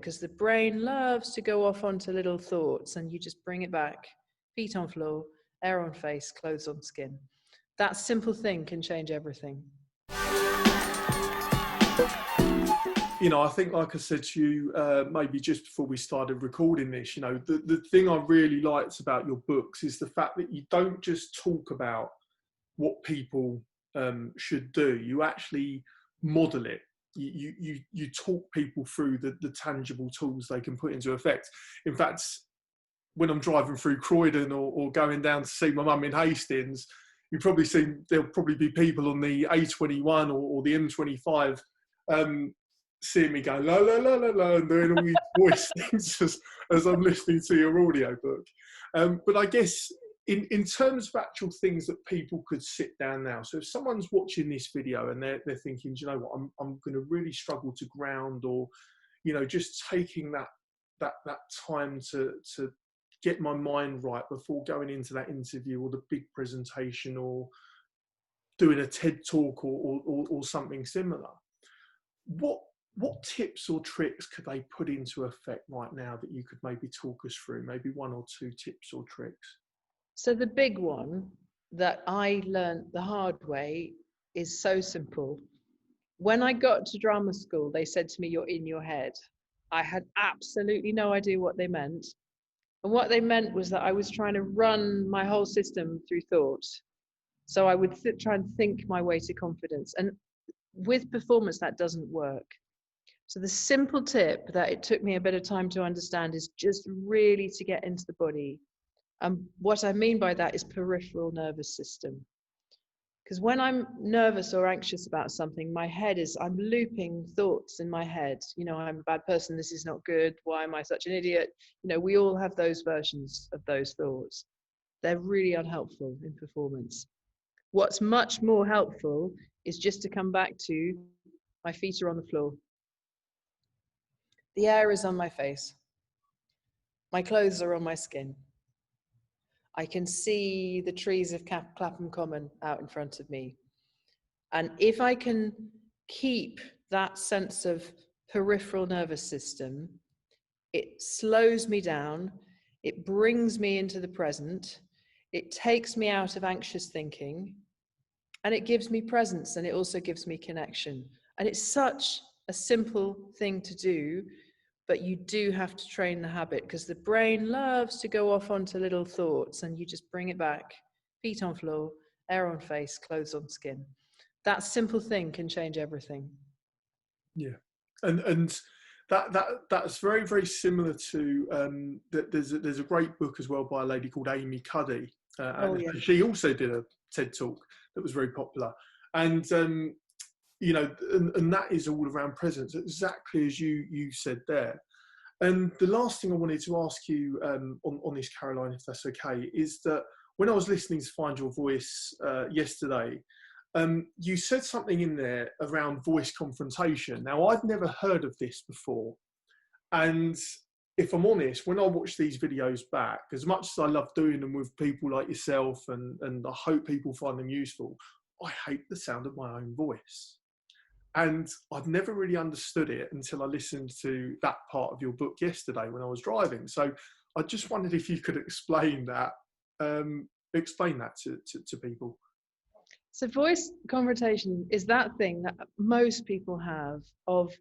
because the brain loves to go off onto little thoughts, and you just bring it back. Feet on floor, air on face, clothes on skin. That simple thing can change everything. You know, I think, like I said to you, maybe just before we started recording this, you know, the thing I really liked about your books is the fact that you don't just talk about what people should do. You actually model it. You talk people through the tangible tools they can put into effect. In fact, when I'm driving through Croydon or going down to see my mum in Hastings, you probably see there'll probably be people on the A21 or the M25 seeing me go la la la la la and doing all these voice things as I'm listening to your audio book. But I guess in terms of actual things that people could sit down now. So if someone's watching this video and they're thinking, do you know what, I'm going to really struggle to ground, or, you know, just taking that time to get my mind right before going into that interview or the big presentation or doing a TED talk or something similar. What tips or tricks could they put into effect right now that you could maybe talk us through? Maybe one or two tips or tricks. So the big one that I learned the hard way is so simple. When I got to drama school, they said to me, "You're in your head." I had absolutely no idea what they meant. And what they meant was that I was trying to run my whole system through thought. So I would try and think my way to confidence. And with performance, that doesn't work. So the simple tip that it took me a bit of time to understand is just really to get into the body. And what I mean by that is peripheral nervous system. Because when I'm nervous or anxious about something, I'm looping thoughts in my head. You know, I'm a bad person, this is not good, why am I such an idiot? You know, we all have those versions of those thoughts. They're really unhelpful in performance. What's much more helpful is just to come back to my feet are on the floor. The air is on my face. My clothes are on my skin. I can see the trees of Clapham Common out in front of me. And if I can keep that sense of peripheral nervous system, it slows me down, it brings me into the present, it takes me out of anxious thinking, and it gives me presence, and it also gives me connection. And it's such a simple thing to do, but you do have to train the habit, because the brain loves to go off onto little thoughts, and you just bring it back. Feet on floor, air on face, clothes on skin. That simple thing can change everything. Yeah, and that's very, very similar to there's a great book as well by a lady called Amy Cuddy, and she also did a TED talk that was very popular, and you know, and that is all around presence, exactly as you said there. And the last thing I wanted to ask you on this, Caroline, if that's okay, is that when I was listening to Find Your Voice yesterday, you said something in there around voice confrontation. Now, I'd never heard of this before. And if I'm honest, when I watch these videos back, as much as I love doing them with people like yourself, and I hope people find them useful, I hate the sound of my own voice. And I'd never really understood it until I listened to that part of your book yesterday when I was driving. So I just wondered if you could explain that to people. So voice confrontation is that thing that most people have of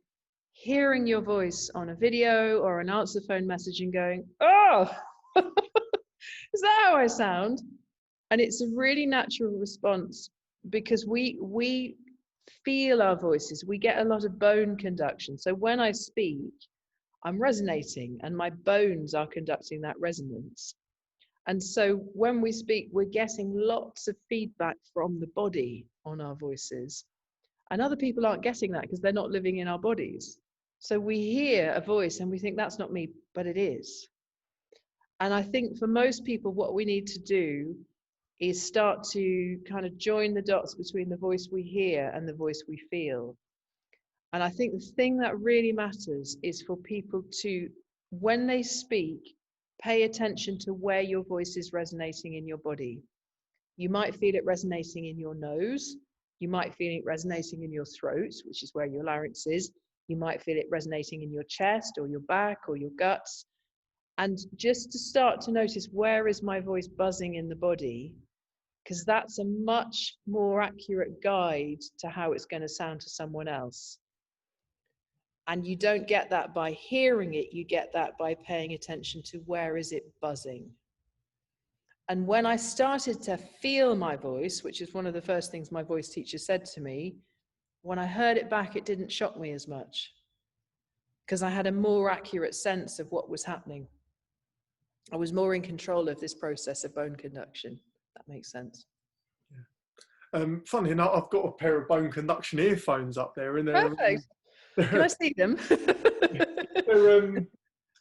hearing your voice on a video or an answer phone message and going, "Oh, is that how I sound?" And it's a really natural response, because we feel our voices. We get a lot of bone conduction. So when I speak, I'm resonating, and my bones are conducting that resonance. And so when we speak, we're getting lots of feedback from the body on our voices. And other people aren't getting that because they're not living in our bodies. So we hear a voice and we think, that's not me, but it is. And I think for most people, what we need to do is start to kind of join the dots between the voice we hear and the voice we feel. And I think the thing that really matters is for people to, when they speak, pay attention to where your voice is resonating in your body. You might feel it resonating in your nose. You might feel it resonating in your throat, which is where your larynx is. You might feel it resonating in your chest or your back or your guts. And just to start to notice, where is my voice buzzing in the body? Because that's a much more accurate guide to how it's going to sound to someone else. And you don't get that by hearing it, you get that by paying attention to where is it buzzing. And when I started to feel my voice, which is one of the first things my voice teacher said to me, when I heard it back, it didn't shock me as much, because I had a more accurate sense of what was happening. I was more in control of this process of bone conduction. That makes sense. Funny enough, I've got a pair of bone conduction earphones up there, and they're Perfect. Can I see them? they're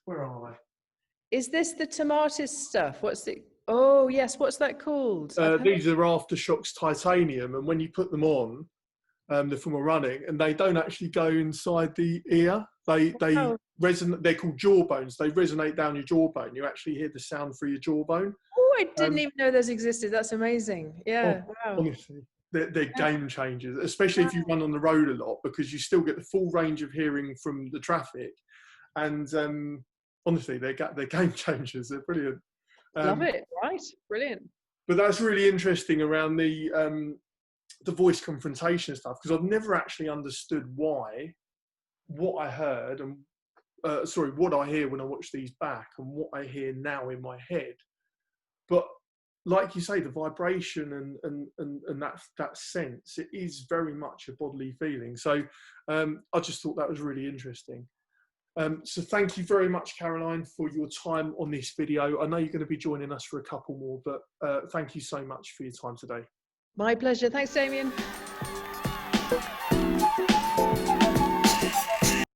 where are they? Is this the Tomatis stuff? What's the? Oh yes, what's that called? These are Aftershocks titanium, and when you put them on, they're from a running, and they don't actually go inside the ear. They resonate. They're called jawbones. They resonate down your jawbone. You actually hear the sound through your jawbone. Oh, I didn't even know those existed. That's amazing. Yeah. Wow. Honestly, they're game changers, especially if you run on the road a lot, because you still get the full range of hearing from the traffic. And honestly, they're game changers. They're brilliant. Love it. Right. Brilliant. But that's really interesting around the voice confrontation stuff, because I've never actually understood what I heard and what I hear when I watch these back and what I hear now in my head. But like you say, the vibration and that sense, it is very much a bodily feeling. So I just thought that was really interesting. So thank you very much, Caroline, for your time on this video. I know you're going to be joining us for a couple more, but thank you so much for your time today. My pleasure. Thanks, Damien.